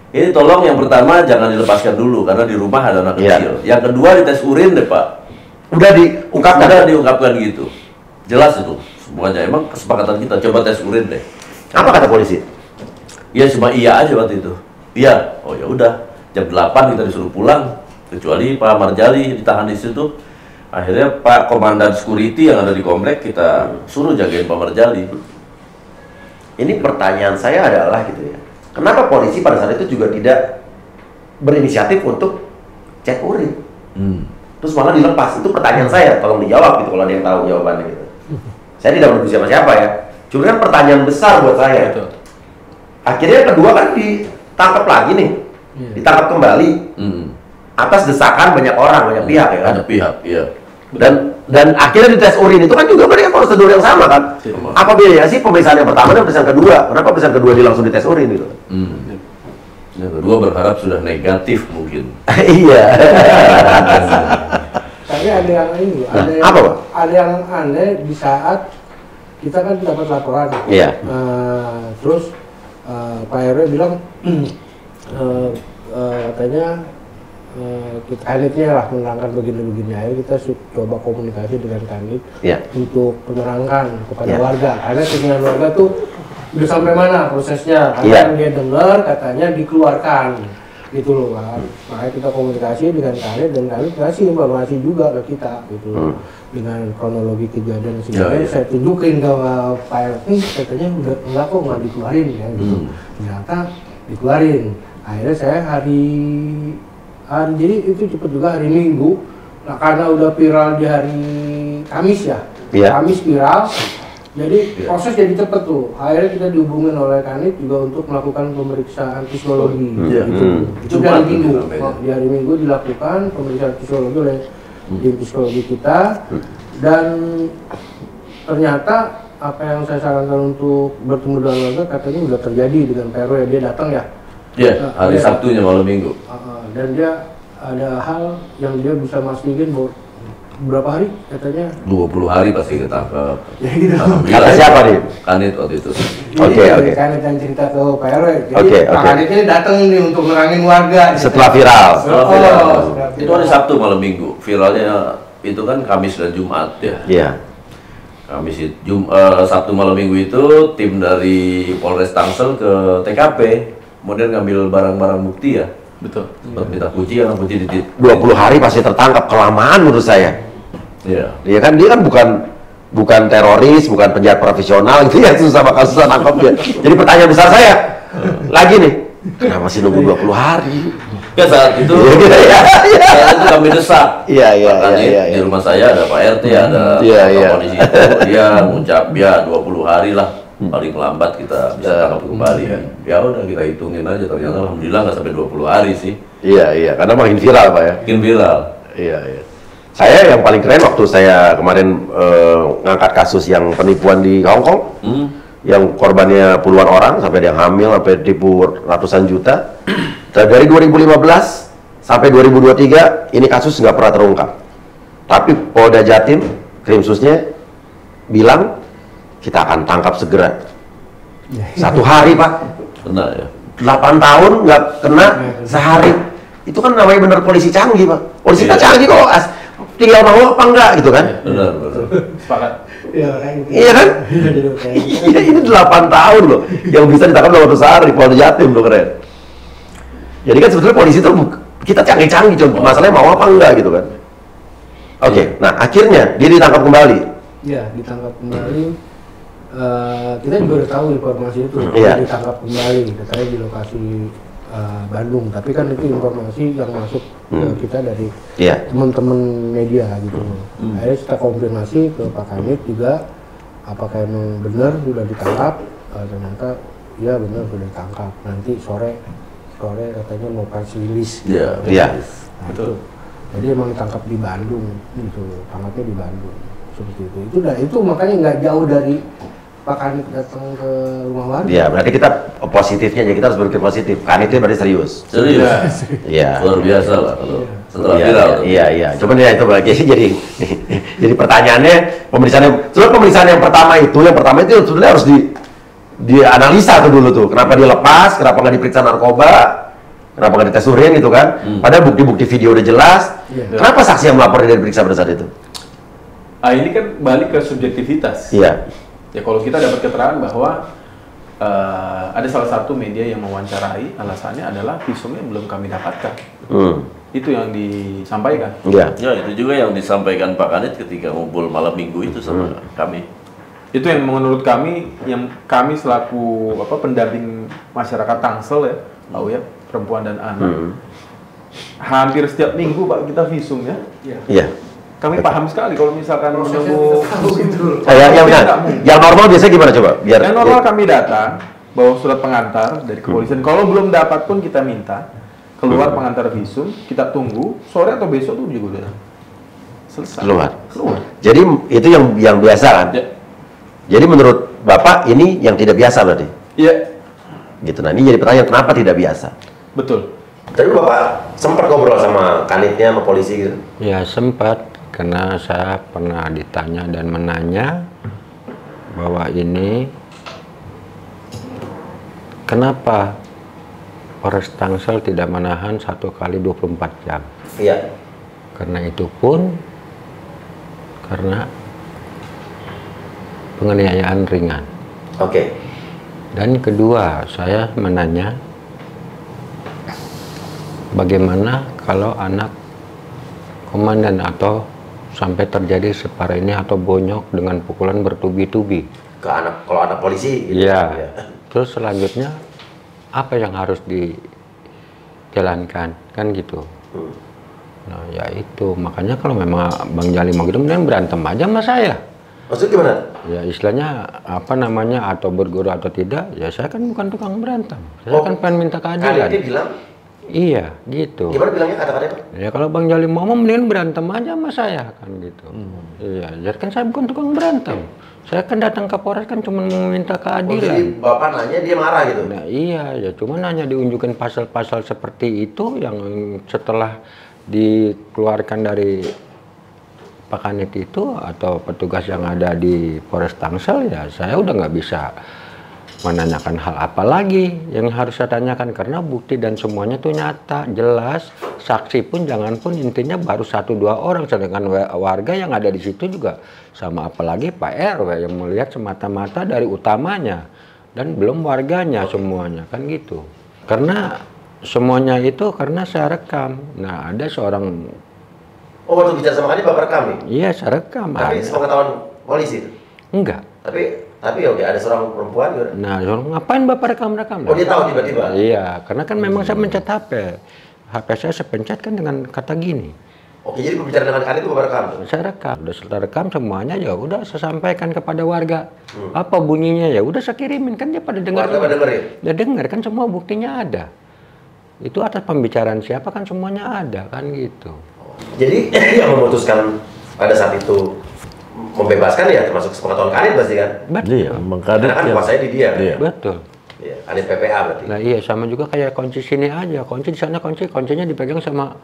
Speaker 2: Ini tolong yang pertama jangan dilepaskan dulu karena di rumah ada anak kecil. Yang kedua dites urin deh Pak.
Speaker 3: Udah diungkapkan
Speaker 2: gitu. Jelas itu semuanya. Emang kesepakatan kita coba tes urin deh.
Speaker 3: Apa kata polisi?
Speaker 2: Ya cuma iya aja waktu itu. Iya. Oh ya udah. Jam 8 kita disuruh pulang. Kecuali Pak Marjali ditahan di situ. Akhirnya Pak Komandan Security yang ada di komplek kita suruh jagain Pak Marjali.
Speaker 3: Ini pertanyaan saya adalah gitu ya. Kenapa polisi pada saat itu juga tidak berinisiatif untuk cek urin? Terus malah dilepas. Itu pertanyaan saya, tolong dijawab gitu kalau ada yang tahu jawabannya gitu. Saya tidak menuduh siapa-siapa ya. Cuma kan pertanyaan besar buat saya. Betul. Akhirnya yang kedua kan ditangkap lagi nih. Ditangkap kembali. Atas desakan banyak orang, banyak pihak ya kan?
Speaker 2: Ada pihak, iya.
Speaker 3: Dan akhirnya dites urin itu kan juga berikan prosedur yang sama kan? Apa bedanya sih pemeriksaan yang pertama dan pemeriksaan kedua? Kenapa pemeriksaan kedua dia langsung dites urin gitu?
Speaker 2: Yang kedua berharap sudah negatif mungkin.
Speaker 3: Iya.
Speaker 6: Tapi ada yang ini, ada yang aneh di saat kita kan dapat laporan.
Speaker 3: Iya.
Speaker 6: Terus Pak RW bilang katanya Kanitnya lah menerangkan begini-begini. Akhirnya kita coba komunikasi dengan Kanit untuk menerangkan kepada warga. Karena keinginan warga tuh udah sampai mana prosesnya? Karena dia dengar katanya dikeluarkan gitu loh kan. Makanya kita komunikasi dengan Kanit dan Kanit kasih informasi juga ke kita gitu dengan kronologi kejadian sebenarnya. Saya tunjukin ke Pak RT katanya udah enggak kok, nggak dikeluarin ya gitu. Ternyata dikeluarin. Akhirnya saya jadi itu cepet juga hari Minggu. Nah, karena udah viral di hari Kamis ya. Kamis viral. Jadi proses jadi cepet tuh. Akhirnya kita dihubungin oleh Kanit juga untuk melakukan pemeriksaan psikologi. Itu dari Minggu. Di hari Minggu dilakukan pemeriksaan psikologi oleh tim psikologi kita. Dan ternyata apa yang saya sarankan untuk bertemu dengan warga katanya udah terjadi dengan PRW. Dia datang ya.
Speaker 2: Iya, hari Sabtunya malam Minggu.
Speaker 6: Dan dia ada hal yang dia bisa mastiin berapa hari katanya?
Speaker 2: 20 hari pasti ketangkep.
Speaker 6: Ya gitu.
Speaker 3: Kata siapa nih?
Speaker 2: Kanit waktu itu.
Speaker 3: Oke.
Speaker 6: Kanit yang cerita ke Pak RW.
Speaker 3: Oke.
Speaker 6: Kanit ini datang nih untuk nerangin warga.
Speaker 3: Setelah viral.
Speaker 2: Itu hari Sabtu malam Minggu. Viralnya itu kan Kamis dan Jumat ya.
Speaker 3: Iya.
Speaker 2: Kamis Sabtu malam Minggu itu tim dari Polres Tangsel ke TKP, kemudian ngambil barang-barang bukti ya.
Speaker 4: Betul.
Speaker 2: Minta kunci, yang kunci di
Speaker 3: 20 hari pasti tertangkap, kelamaan menurut saya.
Speaker 2: Iya.
Speaker 3: Dia kan bukan teroris, bukan penjahat profesional gitu ya, susah nangkep dia. Jadi pertanyaan besar saya lagi nih, kenapa masih nunggu 20 hari?
Speaker 2: Ya saat itu, saat itu kami desak.
Speaker 3: Iya.
Speaker 2: Di rumah saya ada Pak RT, ada polisi itu, dia ngucap ya 20 hari lah. Paling lambat kita bisa tangkap kembali ya udah kita hitungin aja, ternyata alhamdulillah nggak sampai 20 hari sih.
Speaker 3: Iya, karena makin viral Pak ya.
Speaker 2: Makin viral.
Speaker 3: Iya. Saya yang paling keren waktu saya kemarin ngangkat kasus yang penipuan di Hong Kong, yang korbannya puluhan orang, sampai ada yang hamil, sampai tipu ratusan juta. Dari 2015 sampai 2023 ini kasus nggak pernah terungkap. Tapi Polda Jatim, Krimsusnya bilang kita akan tangkap segera. 1 hari Pak.
Speaker 2: Kena ya.
Speaker 3: 8 tahun nggak kena sehari. Itu kan namanya bener polisi canggih Pak. Polisi kita canggih kok. Tinggal mau apa enggak gitu kan?
Speaker 2: Benar.
Speaker 4: Sepakat.
Speaker 3: Iya kan? Iya, ini 8 tahun loh. Yang bisa ditangkap dalam 1 hari Polda Jatim loh, keren. Jadi kan sebetulnya polisi itu kita canggih-canggih, cuma masalahnya mau apa enggak gitu kan. Oke, nah akhirnya dia ditangkap kembali.
Speaker 6: Iya, ditangkap kembali. Kita juga udah tahu informasi itu.
Speaker 3: Iya.
Speaker 6: Ditangkap kembali, katanya di lokasi Bandung. Tapi kan itu informasi yang masuk ke kita dari teman-teman media gitu. Akhirnya kita konfirmasi ke Pak Kanit juga, apakah emang benar sudah ditangkap. Ternyata ya benar sudah ditangkap. Nanti sore katanya mau press release.
Speaker 3: Iya.
Speaker 6: Betul. Jadi emang ditangkap di Bandung gitu, tangkapnya di Bandung seperti itu. Itu makanya nggak jauh dari Pak Kanit datang ke rumah warga.
Speaker 3: Iya, berarti kita positifnya aja, kita harus berpikir positif. Kanitnya berarti serius.
Speaker 2: Serius.
Speaker 3: Iya.
Speaker 2: Luar biasa lah kalau setelah viral.
Speaker 3: Iya. Cuman ya itu bagi jadi pertanyaannya pemeriksaan yang pertama itu sebenarnya harus dianalisa tuh dulu tuh. Kenapa dia lepas? Kenapa nggak diperiksa narkoba? Kenapa nggak dites urin gitu kan? Padahal bukti-bukti video udah jelas. Kenapa saksi yang melapor tidak diperiksa pada saat itu?
Speaker 4: Ini kan balik ke subjektivitas.
Speaker 3: Iya.
Speaker 4: Ya kalau kita dapat keterangan bahwa ada salah satu media yang mewawancarai, alasannya adalah visumnya belum kami dapatkan. Itu yang disampaikan.
Speaker 3: Iya.
Speaker 2: Ya, itu juga yang disampaikan Pak Kanit ketika ngumpul malam minggu itu sama kami.
Speaker 4: Itu yang menurut kami, yang kami selaku pendamping masyarakat Tangsel ya, tahu ya, perempuan dan anak. Hampir setiap minggu Pak kita visum ya.
Speaker 3: Iya.
Speaker 4: Kami paham sekali kalau misalkan menunggu
Speaker 3: yang normal biasanya gimana coba?
Speaker 4: Yang normal kami datang bawa surat pengantar dari kepolisian. Kalau belum dapat pun kita minta keluar pengantar visum, kita tunggu sore atau besok tuh juga udah selesai. Keluar.
Speaker 3: Jadi itu yang biasa kan? Ya. Jadi menurut Bapak ini yang tidak biasa berarti?
Speaker 4: Iya.
Speaker 3: Gitu. Nah ini jadi pertanyaan kenapa tidak biasa?
Speaker 4: Betul.
Speaker 3: Tapi Bapak sempat ngobrol sama Kanitnya, sama polisi gitu?
Speaker 1: Ya sempat. Karena saya pernah ditanya dan menanya bahwa ini kenapa Polres Tangsel tidak menahan 1 kali 24 jam.
Speaker 3: Iya.
Speaker 1: Karena itu pun karena penganiayaan ringan.
Speaker 3: Oke.
Speaker 1: Dan kedua, saya menanya bagaimana kalau anak komandan atau sampai terjadi separah ini atau bonyok dengan pukulan bertubi-tubi
Speaker 3: ke anak, kalau anak polisi gitu.
Speaker 1: Iya. Terus selanjutnya apa yang harus dijalankan kan gitu. Nah ya itu makanya kalau memang Bang Jali mau gitu mending berantem aja sama saya.
Speaker 3: Maksudnya gimana?
Speaker 1: Ya istilahnya apa namanya, atau berguru atau tidak, ya saya kan bukan tukang berantem, saya kan pengen minta keadilan.
Speaker 3: Dia bilang?
Speaker 1: Iya, gitu.
Speaker 3: Gimana bilangnya kata-katanya?
Speaker 1: Ya kalau Bang Jali mau mendingan berantem aja sama saya kan gitu. Iya, jadi kan saya bukan tukang berantem. Saya kan datang ke Polres kan cuma mau minta keadilan.
Speaker 3: Jadi Bapak nanya dia marah gitu?
Speaker 1: Nah iya, ya cuma hanya diunjukkan pasal-pasal seperti itu yang setelah dikeluarkan dari Pak Kanit itu atau petugas yang ada di Polres Tangsel, ya saya udah nggak bisa menanyakan hal apa lagi yang harus saya tanyakan karena bukti dan semuanya tuh nyata, jelas. Saksi pun jangan pun intinya baru 1-2 orang, sedangkan warga yang ada di situ juga sama, apalagi Pak RW yang melihat semata-mata dari utamanya dan belum warganya semuanya kan gitu. Karena semuanya itu karena saya rekam. Nah ada seorang.
Speaker 3: Oh waktu bicara sama Kanit Bapak rekam nih?
Speaker 1: Iya saya rekam.
Speaker 3: Tapi sepengetahuan polisi itu?
Speaker 1: Enggak.
Speaker 3: Tapi oke, ada seorang perempuan juga.
Speaker 1: Nah, ngapain Bapak rekam-rekam?
Speaker 3: Oh, dia tahu tiba-tiba?
Speaker 1: Iya, karena kan memang saya mencet HP. HP saya pencet kan dengan kata gini.
Speaker 3: Oke, jadi berbicara dengan Kanit itu Bapak rekam?
Speaker 1: Saya rekam. Udah setelah rekam semuanya ya udah saya sampaikan kepada warga. Apa bunyinya ya udah saya kirimin, kan dia pada dengar.
Speaker 3: Warga pada dengerin?
Speaker 1: Dia dengar kan semua buktinya ada. Itu atas pembicaraan siapa kan semuanya ada kan gitu.
Speaker 3: Jadi yang memutuskan pada saat itu membebaskan ya termasuk sepengetahuan Kanit pasti kan?
Speaker 1: Betul.
Speaker 2: Iya,
Speaker 3: karena kan kuasanya di dia.
Speaker 2: Iya.
Speaker 1: Betul.
Speaker 3: Iya, ada PPA berarti.
Speaker 1: Nah iya, sama juga kayak kunci sini aja, kunci di sana, kuncinya dipegang sama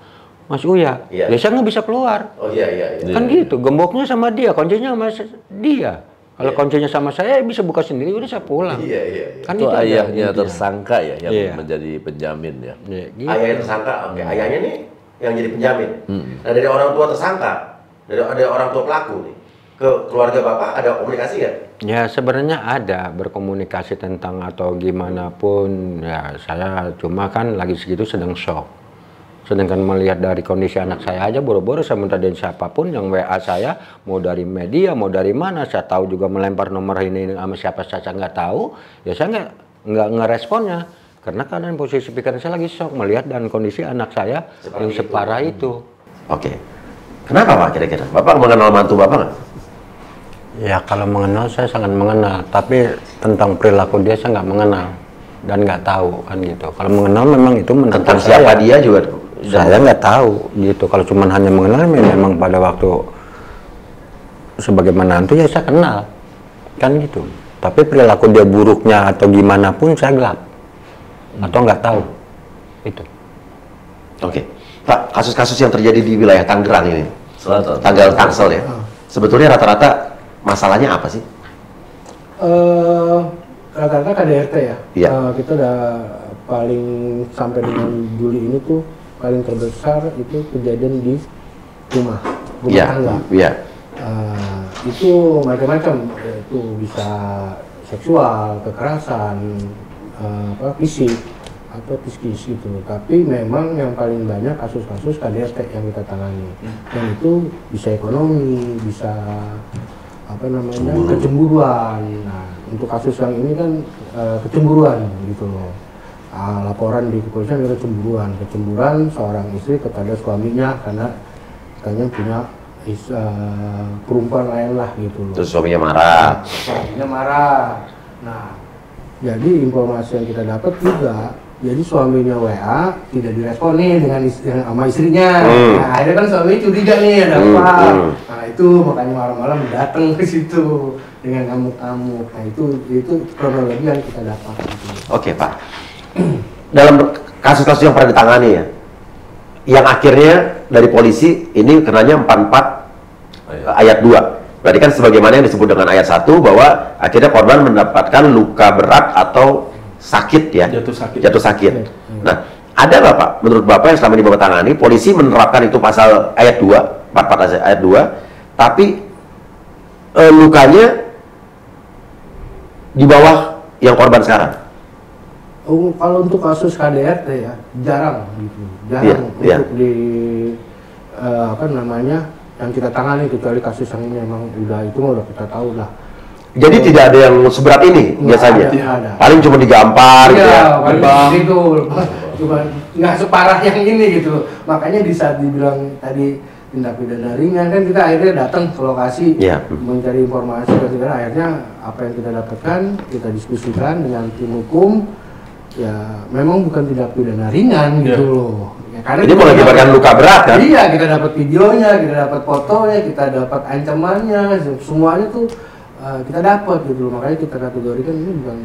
Speaker 1: Mas Uya.
Speaker 3: Iya.
Speaker 1: Ya saya nggak bisa keluar.
Speaker 3: Oh iya.
Speaker 1: Kan gitu, gemboknya sama dia, kuncinya sama dia. Kalau kuncinya sama saya bisa buka sendiri, udah saya pulang.
Speaker 3: Iya.
Speaker 1: Kan
Speaker 2: itu
Speaker 1: itu
Speaker 2: ayahnya tersangka ya yang
Speaker 1: Iya.
Speaker 2: menjadi penjamin ya.
Speaker 1: Ya, gitu.
Speaker 3: Ayahnya tersangka, oke. Ayahnya nih yang jadi penjamin. Nah dari orang tua tersangka, ada orang tua pelaku nih, ke keluarga Bapak ada komunikasi nggak?
Speaker 1: Ya sebenarnya ada berkomunikasi tentang atau gimana pun ya, saya cuma kan lagi segitu sedang shock. Sedangkan melihat dari kondisi anak saya aja boro-boro saya minta dari siapapun yang WA saya, mau dari media, mau dari mana, saya tahu juga melempar nomor ini sama siapa saya nggak tahu, ya saya nggak ngeresponnya karena keadaan posisi pikiran saya lagi shock melihat dan kondisi anak saya
Speaker 3: Seperti
Speaker 1: yang
Speaker 3: itu.
Speaker 1: separah itu.
Speaker 3: Oke. Kenapa Pak kira-kira? Bapak mengenal mantu Bapak nggak?
Speaker 1: Ya kalau mengenal saya sangat mengenal, tapi tentang perilaku dia saya nggak mengenal dan nggak tahu kan gitu. Kalau mengenal memang itu
Speaker 3: Tentang siapa dia juga?
Speaker 1: Saya nggak tahu gitu. Kalau cuma hanya mengenal memang pada waktu sebagai menantu ya saya kenal kan gitu. Tapi perilaku dia buruknya atau gimana pun saya gelap atau nggak tahu itu.
Speaker 3: Oke. Pak, kasus-kasus yang terjadi di wilayah Tangerang ini,
Speaker 2: Selatan.
Speaker 3: tanggal Tangsel ya, sebetulnya rata-rata masalahnya apa sih?
Speaker 6: Rata-rata KDRT ya.
Speaker 3: Iya.
Speaker 6: Kita udah paling sampai dengan Juli ini tuh paling terbesar itu kejadian di rumah tangga.
Speaker 3: Iya.
Speaker 6: Itu macam-macam, itu bisa seksual, kekerasan, fisik atau psikis gitu. Tapi memang yang paling banyak kasus-kasus KDRT yang kita tangani. Dan itu bisa ekonomi, bisa kecemburuan. Nah, untuk kasus yang ini kan kecemburuan gitu loh. Laporan di kepolisian ada kecemburuan seorang istri kepada suaminya karena katanya punya perempuan lain lah gitu loh.
Speaker 3: Terus suaminya marah.
Speaker 6: Nah, jadi informasi yang kita dapat juga, jadi suaminya WA tidak direspon nih dengan sama istrinya. Nah, akhirnya kan suami curiga nih ada apa. Nah itu makanya malam-malam datang ke situ dengan ngamuk-ngamuk. Nah itu kronologi yang kita dapat. Gitu.
Speaker 3: Oke Pak. Dalam kasus-kasus yang pernah ditangani ya, yang akhirnya dari polisi ini kenanya 44 ayat 2. Berarti kan sebagaimana yang disebut dengan ayat 1 bahwa akhirnya korban mendapatkan luka berat atau sakit ya, jatuh sakit. Nah, ada nggak Pak, menurut Bapak yang selama ini Bapak tangani, polisi menerapkan itu pasal ayat 2, 44 ayat 2, tapi lukanya di bawah yang korban sekarang?
Speaker 6: Kalau untuk kasus KDRT ya jarang gitu, untuk di yang kita tangani, kecuali kasus yang ini memang udah kita tahu lah.
Speaker 3: Jadi tidak ada yang seberat ini biasanya?
Speaker 6: Ada.
Speaker 3: Paling cuma digampar gitu ya?
Speaker 6: Paling gitu, cuma nggak separah yang ini gitu. Makanya di saat dibilang tadi tindak pidana ringan kan kita akhirnya datang ke lokasi mencari informasi, dan akhirnya apa yang kita dapatkan kita diskusikan dengan tim hukum. Ya memang bukan tindak pidana ringan gitu loh. Ya, karena
Speaker 3: ini mengakibatkan luka berat kan?
Speaker 6: Iya, kita dapat videonya, kita dapat fotonya, kita dapat ancamannya, semuanya tuh kita dapat gitu loh. Makanya kita kategorikan ini bukan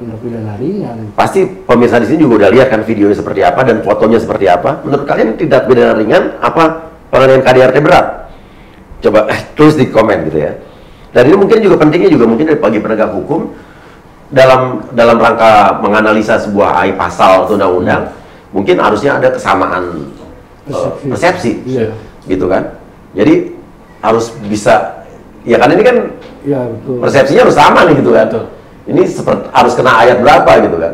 Speaker 6: tindak pidana ringan.
Speaker 3: Pasti pemirsa di sini juga udah lihat kan videonya seperti apa dan fotonya seperti apa. Menurut kalian tindak pidana ringan apa penganiayaan KDRT berat? Coba tulis di komen gitu ya. Dan ini mungkin juga pentingnya juga mungkin bagi penegak hukum dalam rangka menganalisa sebuah pasal atau undang-undang, mungkin harusnya ada kesamaan persepsi, gitu kan? Jadi harus bisa, ya kan ini kan persepsinya harus sama nih gitu kan? Ini harus kena ayat berapa gitu kan?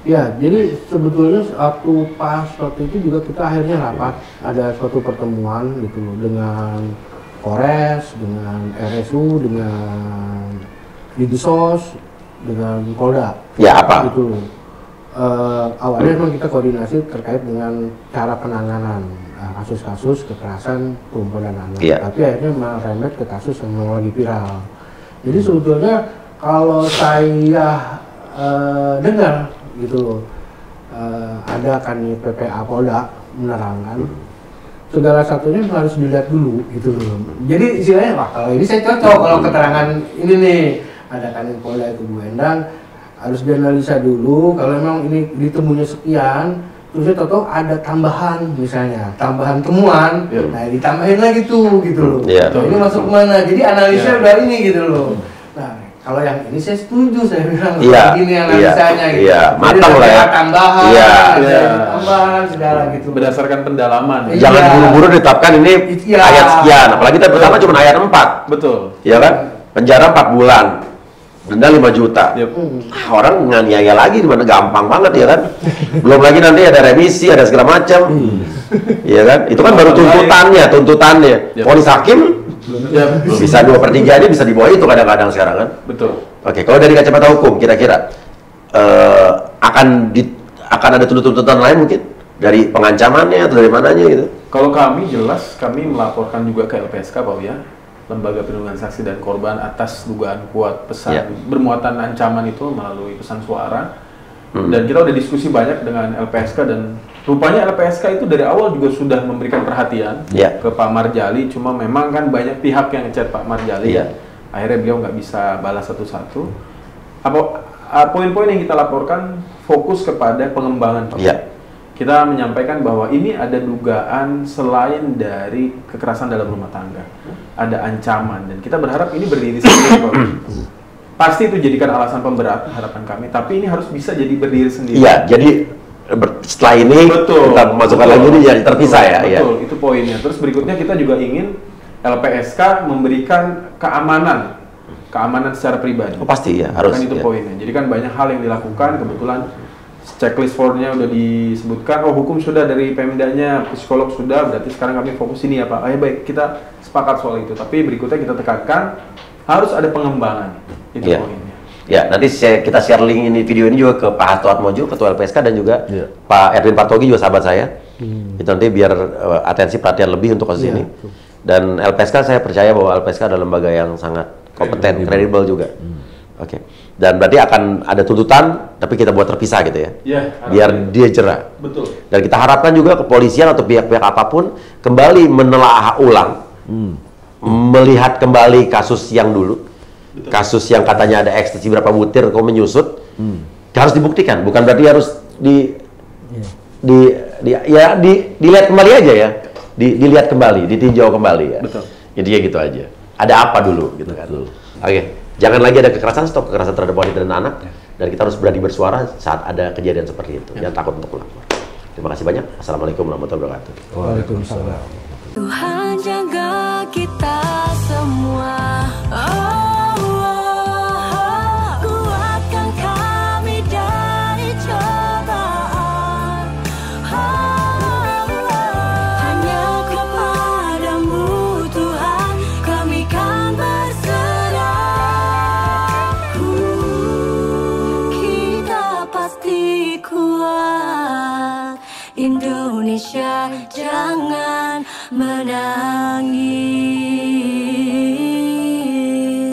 Speaker 6: Ya, jadi sebetulnya waktu itu juga kita akhirnya rapat, ada suatu pertemuan gitu loh dengan Polres, dengan RSU, dengan Didisos, dengan Polda.
Speaker 3: Ya apa?
Speaker 6: Itu awalnya memang kita koordinasi terkait dengan cara penanganan kasus-kasus kekerasan perempuan dan anak. Tapi akhirnya merembet ke kasus yang memang lagi viral. Jadi sebetulnya kalau saya dengar gitu loh, ada kan PPA Polda menerangkan segala satunya harus dilihat dulu gitu loh. Jadi istilahnya kalau ini saya cocok kalau keterangan ini nih. Ada Kanit Polda itu Bu Endang, harus dianalisa dulu. Kalau memang ini ditemunya sekian, terus tahu ada tambahan misalnya, tambahan temuan, nah ditambahin lagi tuh gitu loh. Ini masuk kemana? Jadi analisnya udah ini gitu loh. Nah, kalau yang ini saya setuju, saya bilang begini analisanya gitu.
Speaker 3: Matang lah ya.
Speaker 6: Tambahan, tambahan segala gitu.
Speaker 4: Berdasarkan pendalaman.
Speaker 3: Jangan buru-buru ditetapkan ini ayat sekian. Apalagi kita pertama cuma ayat 4.
Speaker 4: Betul.
Speaker 3: Iya kan? Penjara 4 bulan. Denda 5 juta. Orang nganiaya lagi, dimana gampang banget ya kan. Belum lagi nanti ada remisi, ada segala macam. Iya kan? Itu kan baru tuntutannya. Vonis hakim bisa 2/3 bisa di bawah itu kadang-kadang sekarang kan.
Speaker 4: Betul.
Speaker 3: Oke, kalau dari kacamata hukum kira-kira akan ada tuntutan lain mungkin dari pengancamannya atau dari mananya gitu?
Speaker 4: Kalau kami jelas kami melaporkan juga ke LPSK Pak Uya, Lembaga Perlindungan Saksi dan Korban, atas dugaan kuat pesan bermuatan ancaman itu melalui pesan suara. Dan kita udah diskusi banyak dengan LPSK dan rupanya LPSK itu dari awal juga sudah memberikan perhatian ke Pak Marjali, cuma memang kan banyak pihak yang ngechat Pak Marjali, akhirnya beliau nggak bisa balas satu-satu. Poin-poin yang kita laporkan fokus kepada pengembangan Pak. Kita menyampaikan bahwa ini ada dugaan selain dari kekerasan dalam rumah tangga, ada ancaman, dan kita berharap ini berdiri sendiri Pak. Pasti itu jadikan alasan pemberat harapan kami, tapi ini harus bisa jadi berdiri sendiri.
Speaker 3: Iya, jadi setelah ini kita masukkan lagi ini jadi terpisah ya.
Speaker 4: Betul, itu poinnya. Terus berikutnya kita juga ingin LPSK memberikan keamanan secara pribadi.
Speaker 3: Oh pasti ya, harus.
Speaker 4: Kan itu poinnya. Jadi kan banyak hal yang dilakukan, kebetulan checklist formnya udah disebutkan, hukum sudah dari Pemdanya, psikolog sudah, berarti sekarang kami fokus ini ya Pak. Baik, kita sepakat soal itu, tapi berikutnya kita tekankan harus ada pengembangan. Itu poinnya.
Speaker 3: Ya, nanti kita share link ini, video ini juga ke Pak Hasto Atmojo, Ketua LPSK, dan juga Pak Edwin Partogi, juga sahabat saya. Itu nanti biar atensi perhatian lebih untuk kasus ini. Dan LPSK, saya percaya bahwa LPSK adalah lembaga yang sangat kompeten, kredibel juga. Oke. Dan berarti akan ada tuntutan, tapi kita buat terpisah gitu ya. Biar dia jerah.
Speaker 4: Betul.
Speaker 3: Dan kita harapkan juga kepolisian atau pihak-pihak apapun kembali menelaah ulang, melihat kembali kasus yang dulu. Kasus yang katanya ada ekstasi berapa butir kok menyusut, harus dibuktikan, bukan berarti harus dilihat kembali aja ya, dilihat kembali, ditinjau kembali ya.
Speaker 4: Betul.
Speaker 3: Intinya gitu aja. Ada apa dulu gitu kan. Oke, jangan lagi ada kekerasan, stop kekerasan terhadap wanita dan anak, dan kita harus berani bersuara saat ada kejadian seperti itu. Jangan takut untuk melapor. Terima kasih banyak. Assalamualaikum warahmatullahi wabarakatuh.
Speaker 6: Waalaikumsalam.
Speaker 9: Tuhan jaga kita semua. Kuatkan kami dari cobaan. Hanya kepadamu Tuhan kami kan berserah. Kita pasti kuat. Indonesia jangan menangis.